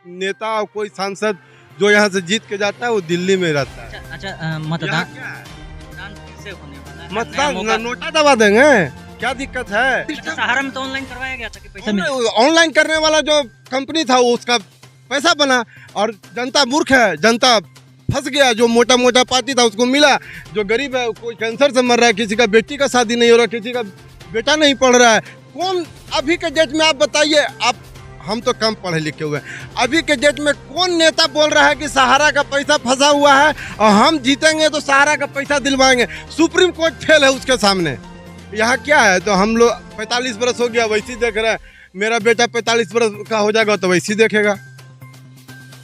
नेता और कोई सांसद जो यहाँ से जीत के जाता है वो दिल्ली में रहता है। अच्छा, मतदान क्या है? मतदान फिर से होने वाला है, मतदान नया मौका। नोटा दबा देंगे, क्या दिक्कत है? अच्छा, सहारा में तो ऑनलाइन करवाया गया था कि पैसा मिले? ऑनलाइन करने वाला जो कंपनी था वो उसका पैसा बना, और जनता मूर्ख है, जनता फंस गया। जो मोटा मोटा पार्टी था उसको मिला, जो गरीब है कोई कैंसर से मर रहा है, किसी का बेटी का शादी नहीं हो रहा, किसी का बेटा नहीं पढ़ रहा है। कौन अभी के डेट में, आप बताइए, आप, हम तो कम पढ़े लिखे हुए हैं, अभी के डेट में कौन नेता बोल रहा है कि सहारा का पैसा फंसा हुआ है और हम जीतेंगे तो सहारा का पैसा दिलवाएंगे? सुप्रीम कोर्ट फेल है उसके सामने। यहाँ क्या है, तो हम लोग 45 बरस हो गया वैसे ही देख रहे हैं, मेरा बेटा 45 बरस का हो जाएगा तो वैसे ही देखेगा।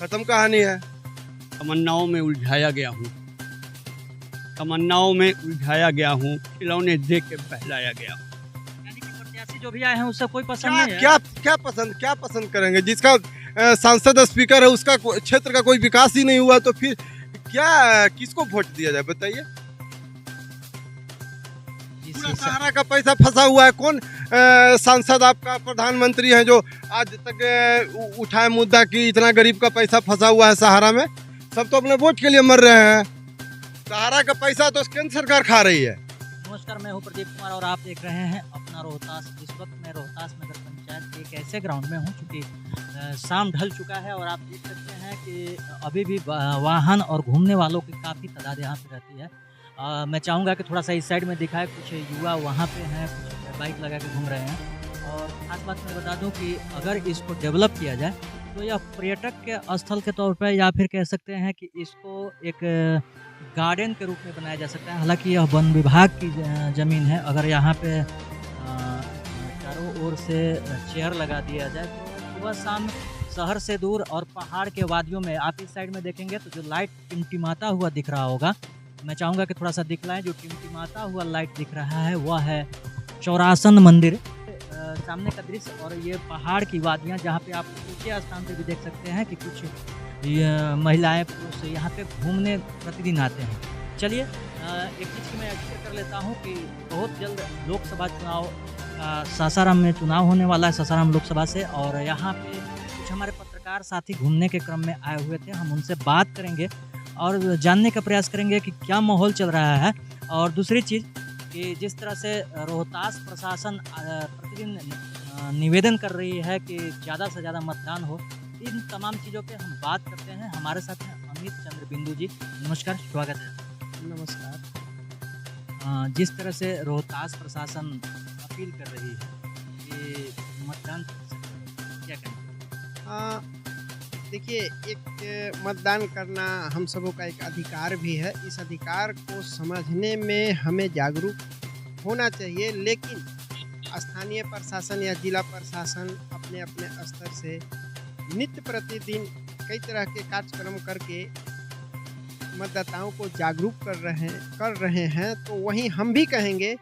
खत्म कहानी है। तमन्नाओं में उलझाया गया हूँ, तमन्नाओं में उलझाया गया हूँ, खिलौने दे के बहलाया गया हूँ। यानी कि प्रत्याशी जो भी आए हैं उससे कोई पसंद क्या नहीं है? क्या पसंद करेंगे? जिसका सांसद स्पीकर है उसका क्षेत्र का कोई विकास ही नहीं हुआ, तो फिर क्या, किसको वोट दिया जाए बताइए? पूरा सहारा का पैसा फंसा हुआ है। कौन सांसद आपका प्रधानमंत्री है जो आज तक उठाए मुद्दा कि इतना गरीब का पैसा फंसा हुआ है सहारा में? सब तो अपने वोट के लिए मर रहे हैं। सहारा का पैसा तो केंद्र सरकार खा रही है। नमस्कार, मैं हूं प्रदीप कुमार और आप देख रहे हैं अपना रोहतास। इस वक्त मैं रोहतास नगर पंचायत के एक ऐसे ग्राउंड में हूं, चूँकि शाम ढल चुका है और आप देख सकते हैं कि अभी भी वाहन और घूमने वालों की काफ़ी तादाद यहाँ पे रहती है। मैं चाहूँगा कि थोड़ा सा इस साइड में दिखाए, कुछ युवा वहाँ पे हैं, कुछ बाइक लगा के घूम रहे हैं। और खास बात मैं बता दूँ कि अगर इसको डेवलप किया जाए तो यह पर्यटक के स्थल के तौर पर, या फिर कह सकते हैं कि इसको एक गार्डन के रूप में बनाया जा सकता है। हालांकि यह वन विभाग की ज़मीन है। अगर यहाँ पे चारों ओर से चेयर लगा दिया जाए तो सुबह शाम शहर से दूर और पहाड़ के वादियों में, आप इस साइड में देखेंगे तो जो लाइट टिमटिमाता हुआ दिख रहा होगा, मैं चाहूँगा कि थोड़ा सा दिखलाएं। जो टिमटिमाता हुआ लाइट दिख रहा है वह है चौरासन मंदिर सामने का दृश्य, और ये पहाड़ की वादियाँ जहाँ पे आप ऊँचे स्थान पे भी देख सकते हैं कि कुछ महिलाएं पुरुष यहाँ पे घूमने प्रतिदिन आते हैं। चलिए, एक चीज़ की मैं जिक्र कर लेता हूँ कि बहुत जल्द लोकसभा चुनाव सासाराम में चुनाव होने वाला है, सासाराम लोकसभा से। और यहाँ पे कुछ हमारे पत्रकार साथी घूमने के क्रम में आए हुए थे। हम उनसे बात करेंगे और जानने का प्रयास करेंगे कि क्या माहौल चल रहा है। और दूसरी चीज़ कि जिस तरह से रोहतास प्रशासन प्रतिदिन निवेदन कर रही है कि ज़्यादा से ज़्यादा मतदान हो, इन तमाम चीज़ों पे हम बात करते हैं। हमारे साथ हैं अमित चंद्र बिंदु जी। नमस्कार, स्वागत है। नमस्कार। जिस तरह से रोहतास प्रशासन अपील कर रही है कि मतदान प्रतिशत बढ़े, क्या कहेंगे? देखिए, एक मतदान करना हम सबों का एक अधिकार भी है। इस अधिकार को समझने में हमें जागरूक होना चाहिए, लेकिन स्थानीय प्रशासन या जिला प्रशासन अपने अपने स्तर से नित्य प्रतिदिन कई तरह के कार्यक्रम करके मतदाताओं को जागरूक कर रहे हैं। तो वहीं हम भी कहेंगे,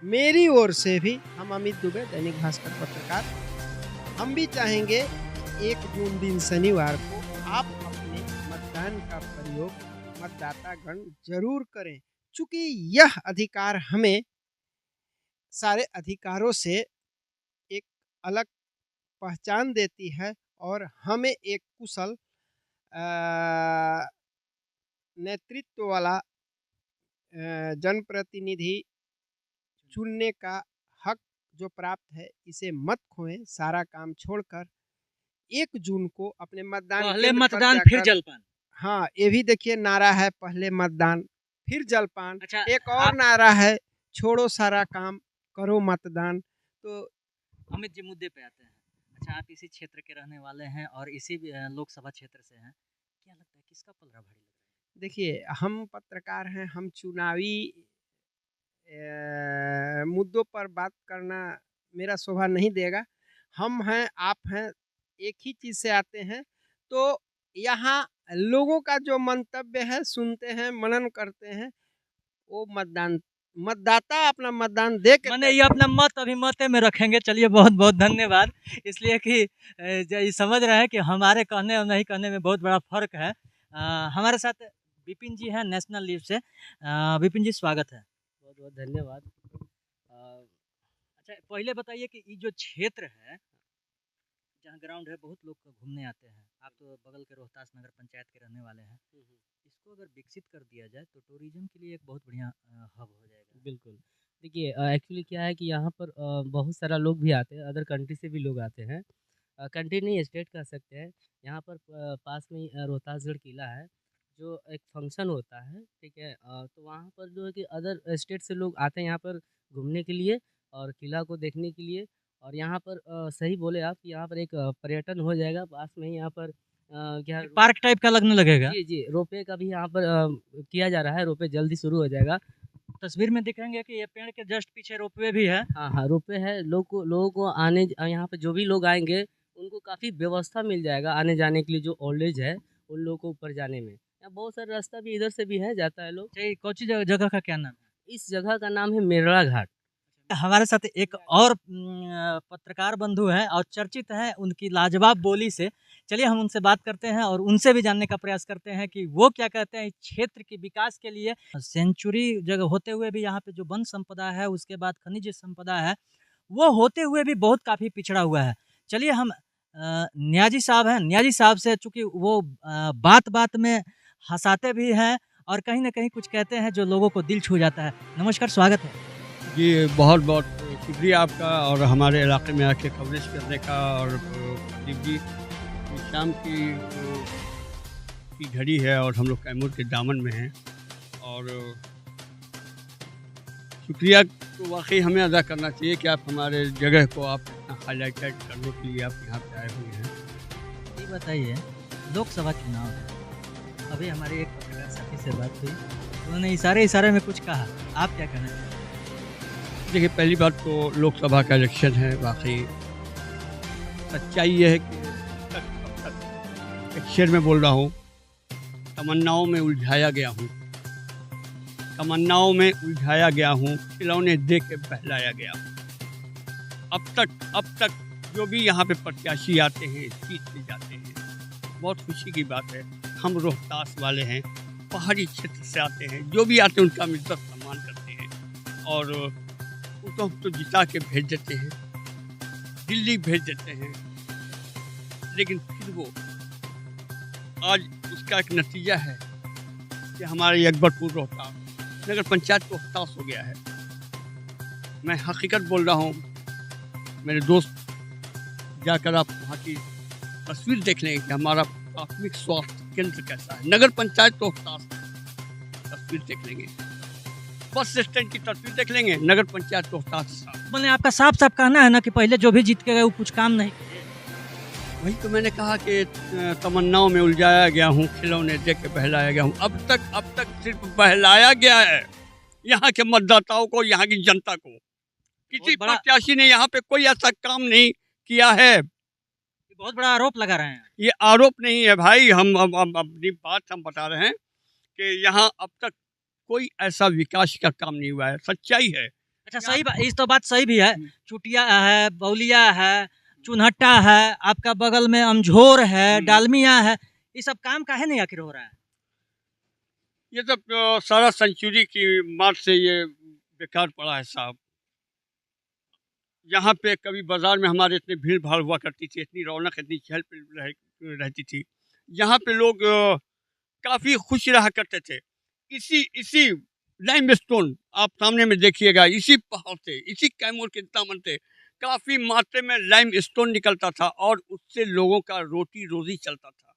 मेरी ओर से भी, हम अमित दुबे, दैनिक भास्कर पत्रकार, हम भी चाहेंगे 1 जून दिन शनिवार को आप अपने मतदान का प्रयोग मतदातागण जरूर करें, चूँकि यह अधिकार हमें सारे अधिकारों से एक अलग पहचान देती है और हमें एक कुशल नेतृत्व वाला जनप्रतिनिधि चुनने का हक जो प्राप्त है, इसे मत खोएं। सारा काम छोड़कर 1 जून को अपने मतदान पहले केंद्र पर मतदान फिर जाकर, जलपान। हाँ, ये भी देखिए नारा है, पहले मतदान फिर जलपान। अच्छा, एक और नारा है, छोड़ो सारा काम करो मतदान। तो अमित जी, मुद्दे पे आते हैं। अच्छा, आप इसी क्षेत्र के रहने वाले हैं और इसी लोकसभा क्षेत्र से हैं। क्या लगता है किसका पलड़ा भारी लग रहा है? देखिए, हम पत्रकार हैं, हम चुनावी मुद्दों पर बात करना मेरा शोभा नहीं देगा। हम हैं, आप हैं, एक ही चीज़ से आते हैं। तो यहाँ लोगों का जो मंतव्य है सुनते हैं, मनन करते हैं। वो मतदाता अपना मतदान दे के मैंने ये अपना मत अभी मते में रखेंगे। चलिए, बहुत बहुत धन्यवाद। इसलिए कि ये समझ रहे हैं कि हमारे कहने और नहीं कहने में बहुत बड़ा फ़र्क है। हमारे साथ विपिन जी हैं नेशनल लीव से। विपिन जी, स्वागत है। बहुत बहुत धन्यवाद। अच्छा, पहले बताइए कि ये जो क्षेत्र है, जहाँ ग्राउंड है बहुत लोग घूमने आते हैं। आप तो बगल के रोहतास नगर पंचायत के रहने वाले हैं। इसको अगर विकसित कर दिया जाए तो टूरिज्म के लिए एक बहुत बढ़िया हब हो जाएगा। बिल्कुल। देखिए एक्चुअली क्या है कि यहाँ पर बहुत सारा लोग भी आते हैं, अदर कंट्री से भी लोग आते हैं। कंट्री नहीं स्टेट कह सकते हैं। यहाँ पर पास में ही रोहतासगढ़ किला है, जो एक फंक्शन होता है, ठीक है? तो वहाँ पर जो है कि अदर स्टेट से लोग आते हैं यहाँ पर घूमने के लिए और किला को देखने के लिए। और यहाँ पर सही बोले आप कि यहाँ पर एक पर्यटन हो जाएगा, पास में ही यहाँ पर क्या पार्क टाइप का लगने लगेगा। जी, जी, रोपवे का भी यहाँ पर किया जा रहा है, रोपवे जल्दी शुरू हो जाएगा। तस्वीर में दिखेंगे कि ये पेड़ के जस्ट पीछे रोपवे भी है। हाँ, हाँ, रोपवे है। लोगों को आने यहाँ पे जो भी लोग आएँगे, उनको काफ़ी व्यवस्था मिल जाएगा आने-जाने के लिए, जो ओल्ड एज है, उन लोगों को ऊपर जाने में। यहाँ बहुत सारा रास्ता भी इधर से भी है, जाता है लोग। अच्छा, कौन सी जगह का क्या नाम है? इस जगह का नाम है मेरड़ा घाट। हमारे साथ एक और पत्रकार बंधु हैं और चर्चित हैं उनकी लाजवाब बोली से। चलिए हम उनसे बात करते हैं और उनसे भी जानने का प्रयास करते हैं कि वो क्या कहते हैं इस क्षेत्र के विकास के लिए। सेंचुरी जगह होते हुए भी यहाँ पे जो वन संपदा है, उसके बाद खनिज संपदा है, वो होते हुए भी बहुत काफ़ी पिछड़ा हुआ है। चलिए हम नियाजी साहब हैं, नियाजी साहब से, चूँकि वो बात-बात में हँसाते भी हैं और कहीं न कहीं कुछ कहते हैं जो लोगों को दिल छू जाता है। नमस्कार, स्वागत है। जी, बहुत बहुत शुक्रिया आपका और हमारे इलाके में आके कवरेज करने का। और प्रदीप जी, शाम की घड़ी है और हम लोग कैमूर के दामन में हैं, और शुक्रिया तो वाकई हमें अदा करना चाहिए कि आप हमारे जगह को आप इतना हाईलाइटेड करने के लिए आप यहाँ पे आए हुए हैं। ये बताइए, लोकसभा चुनाव है, अभी हमारी एक पत्रकार साथी से बात हुई, उन्होंने इशारे में कुछ कहा, आप क्या कहना चाहेंगे? देखिए, पहली बात तो लोकसभा का इलेक्शन है, वाकई सच्चाई ये है कि एक शेर में बोल रहा हूँ, तमन्नाओं में उलझाया गया हूँ, तमन्नाओं में उलझाया गया हूँ, खिलौने दे के बहलाया गया हूँ। अब तक जो भी यहाँ पे प्रत्याशी आते हैं, जीतते जाते हैं। बहुत खुशी की बात है, हम रोहतास वाले हैं, पहाड़ी क्षेत्र से आते हैं, जो भी आते हैं उनका हम इज्जत सम्मान करते हैं और उनको हम तो जिता के भेज देते हैं, दिल्ली भेज देते हैं। लेकिन फिर वो आज उसका एक नतीजा है कि हमारे अकबरपुर रोहतास नगर पंचायत रोहतास हो गया है। मैं हकीकत बोल रहा हूँ, मेरे दोस्त जाकर आप वहाँ की तस्वीर देख लेंगे कि हमारा प्राथमिक स्वास्थ्य केंद्र कैसा है। नगर पंचायत रोहतास तस्वीर देख लेंगे, बस स्टैंड की तस्वीर देख लेंगे, नगर पंचायत रोहतास। मैंने आपका साफ साफ कहना है ना कि पहले जो भी जीत के गए वो कुछ काम नहीं किए। वही तो मैंने कहा कि तमन्नाओं में उलझाया गया हूँ, खिलौने दे के बहलाया गया हूँ। अब तक सिर्फ बहलाया गया है यहाँ के मतदाताओं को, यहाँ की जनता को। किसी प्रत्याशी ने यहाँ पे कोई ऐसा काम नहीं किया है। बहुत बड़ा आरोप लगा रहे हैं। ये आरोप नहीं है भाई, हम अपनी बात हम बता रहे हैं कि यहाँ अब तक कोई ऐसा विकास का काम नहीं हुआ है। सच्चाई है। अच्छा, सही बात, इस तो बात सही भी है। चुटिया है, बौलिया है, चुनहट्टा है, आपका बगल में अमझोर है, डालमिया है, ये सब काम काहे नहीं आखिर हो रहा है? ये सब सारा सेंचुरी की मार से ये बेकार पड़ा है साहब। यहाँ पे कभी बाजार में हमारे इतनी भीड़ भाड़ हुआ करती थी, इतनी रौनक, इतनी चहल पहल रहती थी। यहाँ पे लोग काफ़ी खुश रहा करते थे। इसी लाइमस्टोन आप सामने में देखिएगा, इसी पहाड़ से, इसी कैमूर के दामन से काफ़ी मात्रा में लाइमस्टोन निकलता था और उससे लोगों का रोटी रोजी चलता था।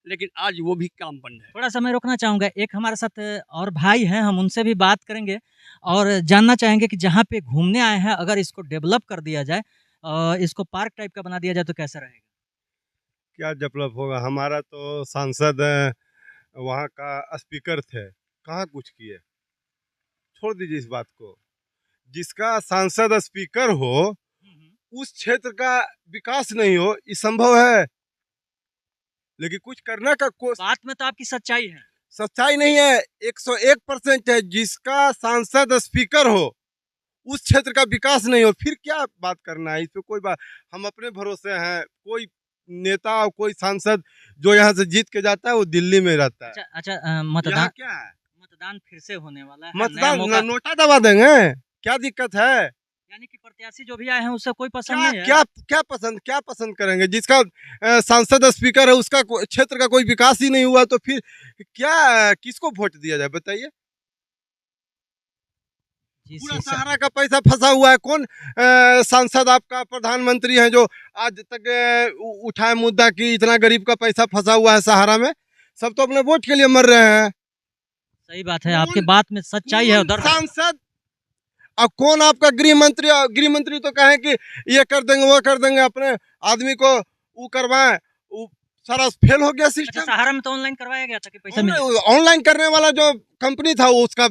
लेकिन आज वो भी काम बंद है। थोड़ा समय रोकना चाहूँगा, एक हमारे साथ और भाई हैं, हम उनसे भी बात करेंगे और जानना चाहेंगे कि जहाँ पे घूमने आए हैं, अगर इसको डेवलप कर दिया जाए, इसको पार्क टाइप का बना दिया जाए तो कैसा रहेगा? क्या डेवलप होगा? हमारा तो सांसद वहाँ का स्पीकर थे, कहाँ कुछ किए। छोड़ दीजिए इस बात को। जिसका सांसद स्पीकर हो, उस क्षेत्र का विकास नहीं हो, ये संभव है। लेकिन कुछ करने का बात में तो आपकी सच्चाई है। सच्चाई नहीं है, 101% है। जिसका सांसद स्पीकर हो, उस क्षेत्र का विकास नहीं हो, फिर क्या बात करना है? इस पे कोई बात, हम अपने भरोसे हैं। कोई नेता, कोई सांसद जो यहाँ से जीत के जाता है वो दिल्ली में रहता है। अच्छा, मतदान क्या है? मतदान फिर से होने वाला है। मतदान नोटा दबा देंगे, क्या दिक्कत है? यानी कि प्रत्याशी जो भी आए हैं उससे कोई पसंद क्या नहीं है। क्या पसंद करेंगे? जिसका सांसद स्पीकर है उसका क्षेत्र का कोई विकास ही नहीं हुआ, तो फिर क्या किसको वोट दिया जाए बताइए? जी, पूरा सहारा का पैसा फंसा हुआ है। कौन सांसद आपका प्रधानमंत्री है जो आज तक उठाए मुद्दा कि इतना गरीब का पैसा फंसा हुआ है सहारा में? सब तो अपने वोट के लिए मर रहे हैं। सही बात है, आपकी बात में सच्चाई है। उधर सांसद और कौन आपका गृह मंत्री तो कहे कि ये कर देंगे वो कर देंगे, अपने आदमी को वो करवाएं, वो सारा फेल हो गया अच्छा, सिस्टम। सहारा में तो ऑनलाइन करवाया गया था कि पैसा मिले। ऑनलाइन करने वाला जो कंपनी था वो उसका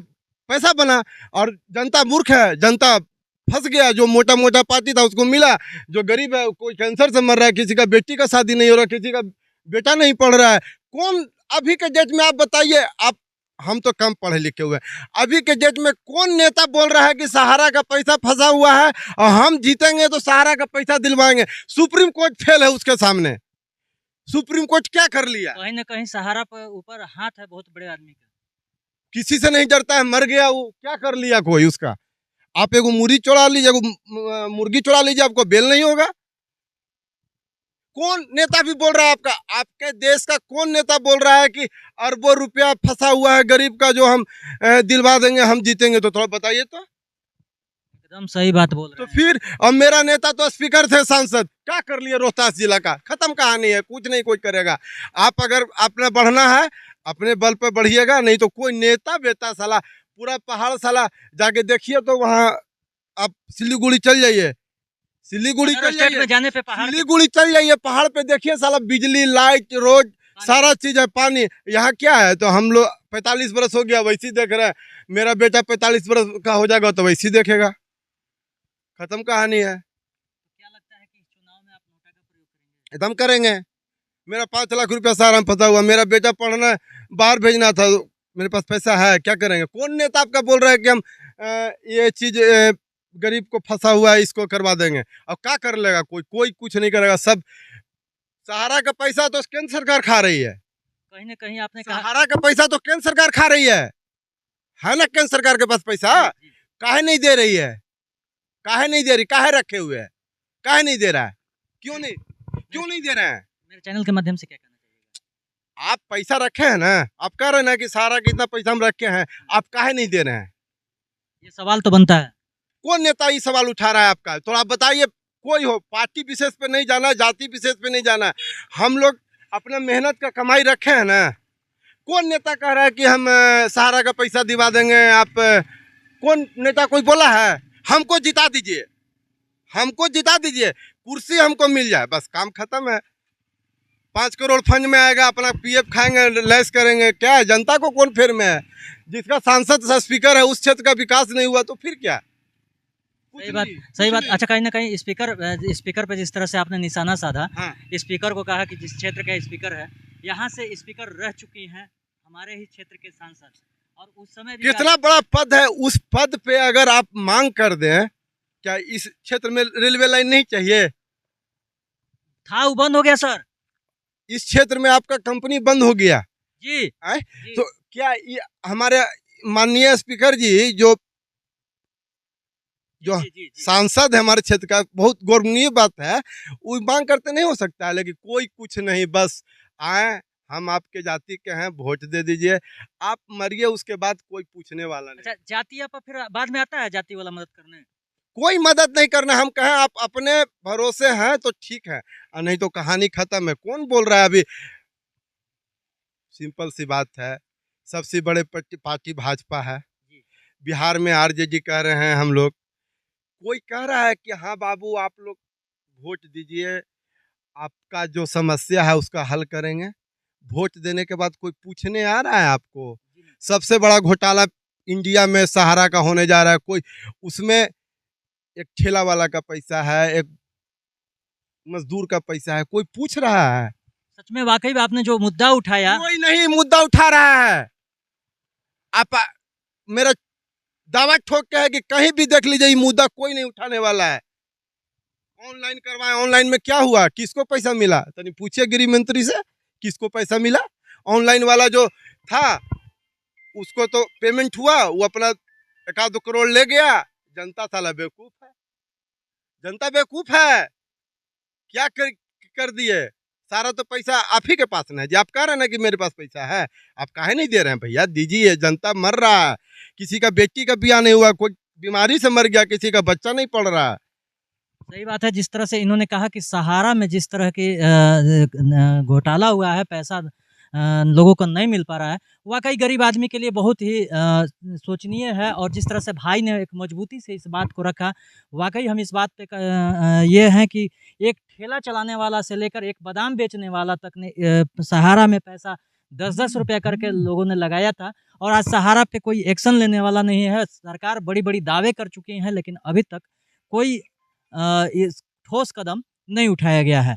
पैसा बना, और जनता मूर्ख है, जनता फंस गया। जो मोटा मोटा पार्टी था उसको मिला, जो गरीब है कोई कैंसर से मर रहा है, किसी का बेटी का शादी नहीं हो रहा, किसी का बेटा नहीं पढ़ रहा है। कौन अभी के डेट में आप बताइए, आप हम तो कम पढ़े लिखे हुए हैं, अभी के डेट में कौन नेता बोल रहा है कि सहारा का पैसा फंसा हुआ है और हम जीतेंगे तो सहारा का पैसा दिलवाएंगे? सुप्रीम कोर्ट फेल है उसके सामने। सुप्रीम कोर्ट क्या कर लिया? कहीं ना कहीं सहारा पर ऊपर हाथ है बहुत बड़े आदमी का। किसी से नहीं डरता है, मर गया वो, क्या कर लिया कोई उसका? आप एगो मुर्गी चुरा लीजिए, एगो मुर्गी चुरा लीजिए, आपको बेल नहीं होगा। कौन नेता भी बोल रहा है आपके देश का कौन नेता बोल रहा है कि अरबों रुपया फंसा हुआ है गरीब का जो हम दिलवा देंगे, हम जीतेंगे? तो थोड़ा बताइए तो। एकदम सही बात बोल तो रहे हैं। फिर अब मेरा नेता तो स्पीकर थे, सांसद क्या कर लिए रोहतास जिला का? खत्म कहानी है, कुछ नहीं कोई करेगा। आप अगर अपने बढ़ना है अपने बल पे बढ़िएगा, नहीं तो कोई नेता बेटा साला पूरा पहाड़ साला जाके देखिए तो वहाँ आप सिलीगुड़ी चल जाइए, सिलीगुड़ी अदर चल स्टेट में जाइए, जाने पे पहाड़ सिलीगुड़ी चल जाइए, पहाड़ पे देखिए साला बिजली लाइट रोड सारा चीज है, पानी। यहाँ क्या है? तो हम लोग 45 बरस हो गया वैसे ही देख रहे हैं, मेरा बेटा 45 बरस का हो जाएगा तो वैसे ही देखेगा। खत्म कहानी है। क्या लगता है कि इस चुनाव में आप नोटा का प्रयोग करेंगे? एकदम करेंगे। मेरा 5 लाख रुपया सहारा में फंसा हुआ, मेरा बेटा पढ़ना बाहर भेजना था, मेरे पास पैसा है, क्या करेंगे? कौन नेता आपका बोल रहा है कि हम ये चीज गरीब को फंसा हुआ है इसको करवा देंगे? और क्या कर लेगा कोई कुछ नहीं करेगा। सब सहारा का पैसा तो केंद्र सरकार खा रही है, कहीं ना कहीं आपने कहा। सहारा का पैसा तो केंद्र सरकार खा रही है ना? केंद्र सरकार के पास पैसा जी, काहे नहीं दे रही है? काहे नहीं दे रही? काहे रखे हुए है? काहे नहीं दे रहा है? क्यों नहीं दे रहे हैं? मेरे चैनल के माध्यम से क्या कहना चाहिए? आप पैसा रखे हैं ना, आप कह रहे हैं ना कि सहारा कितना पैसा हम रखे हैं, आप काहे नहीं दे रहे हैं? ये सवाल तो बनता है। कौन नेता ये सवाल उठा रहा है आपका? तो आप बताइए। कोई हो, पार्टी विशेष पे नहीं जाना, जाति विशेष पे नहीं जाना, हम लोग अपने मेहनत का कमाई रखे हैं ना। कौन नेता कह रहा है कि हम सहारा का पैसा दिवा देंगे? आप कौन नेता कोई बोला है? हमको जिता दीजिए, हमको जिता दीजिए, कुर्सी हमको मिल जाए, बस काम खत्म है। 5 करोड़ फंड में आएगा, अपना पीएफ खाएंगे, लैस करेंगे। क्या है? जनता को कौन फेर में है? जिसका सांसद स्पीकर है उस क्षेत्र का विकास नहीं हुआ तो फिर क्या? सही बात। अच्छा, कहीं ना कहीं स्पीकर पे जिस तरह से आपने निशाना साधा, हाँ। स्पीकर को कहा कि जिस क्षेत्र का स्पीकर है, यहाँ से स्पीकर रह चुकी हैं हमारे ही क्षेत्र के सांसद, और उस समय भी कितना बड़ा पद है, उस पद पे अगर आप मांग कर दें, क्या इस क्षेत्र में रेलवे लाइन नहीं चाहिए? था, वो बंद हो गया सर। इस क्षेत्र में आपका कंपनी बंद हो गया जी, है? जी। तो क्या ये हमारे माननीय स्पीकर जी जो जी, जी, जी। सांसद है हमारे क्षेत्र का, बहुत गौरवनीय बात है, वो मांग करते नहीं हो सकता है, लेकिन कोई कुछ नहीं, बस आए हम आपके जाति के हैं, वोट दे दीजिए, आप मरिए, उसके बाद कोई पूछने वाला नहीं। अच्छा, जाति आप फिर बाद में आता है, जाति वाला मदद करने? कोई मदद नहीं करना, हम कहें आप अपने भरोसे हैं तो ठीक है, और नहीं तो कहानी खत्म है। कौन बोल रहा है अभी? सिंपल सी बात है, सबसे बड़े पार्टी भाजपा है, बिहार में आरजेडी कह रहे हैं हम लोग, कोई कह रहा है कि हाँ बाबू आप लोग वोट दीजिए, आपका जो समस्या है उसका हल करेंगे। वोट देने के बाद कोई पूछने आ रहा है आपको? सबसे बड़ा घोटाला इंडिया में सहारा का होने जा रहा है। कोई उसमें एक ठेला वाला का पैसा है, एक मजदूर का पैसा है, कोई पूछ रहा है? सच में वाकई में आपने जो मुद्दा उठाया, कोई नहीं मुद्दा उठा रहा है। आप मेरा दावा ठोक के है कि कहीं भी देख लीजिए, ये मुद्दा कोई नहीं उठाने वाला है। ऑनलाइन करवाएं, ऑनलाइन में क्या हुआ? किसको पैसा मिला? तनी पूछिए गृह मंत्री से, किसको पैसा मिला? ऑनलाइन वाला जो था उसको तो पेमेंट हुआ, वो अपना 1-2 करोड़ ले गया, जनता साला बेवकूफ है। जनता बेवकूफ है, क्या कर दिए। सारा तो पैसा आप ही के पास ना है जी, आप कह रहे हैं ना कि मेरे पास पैसा है, आप काहे नहीं दे रहे हैं भैया, दीजिए। जनता मर रहा है, किसी का बेटी का ब्याह नहीं हुआ, कोई बीमारी से मर गया, किसी का बच्चा नहीं पढ़ रहा है। सही बात है। जिस तरह से इन्होंने कहा कि सहारा में जिस तरह के घोटाला हुआ है, पैसा लोगों को नहीं मिल पा रहा है, वाकई गरीब आदमी के लिए बहुत ही शोचनीय है। और जिस तरह से भाई ने एक मजबूती से इस बात को रखा, वाकई हम इस बात पे ये हैं कि एक ठेला चलाने वाला से लेकर एक बादाम बेचने वाला तक ने सहारा में पैसा 10-10 रुपया करके लोगों ने लगाया था, और आज सहारा पे कोई एक्शन लेने वाला नहीं है। सरकार बड़ी-बड़ी दावे कर चुकी हैं, लेकिन अभी तक कोई इस ठोस कदम नहीं उठाया गया है।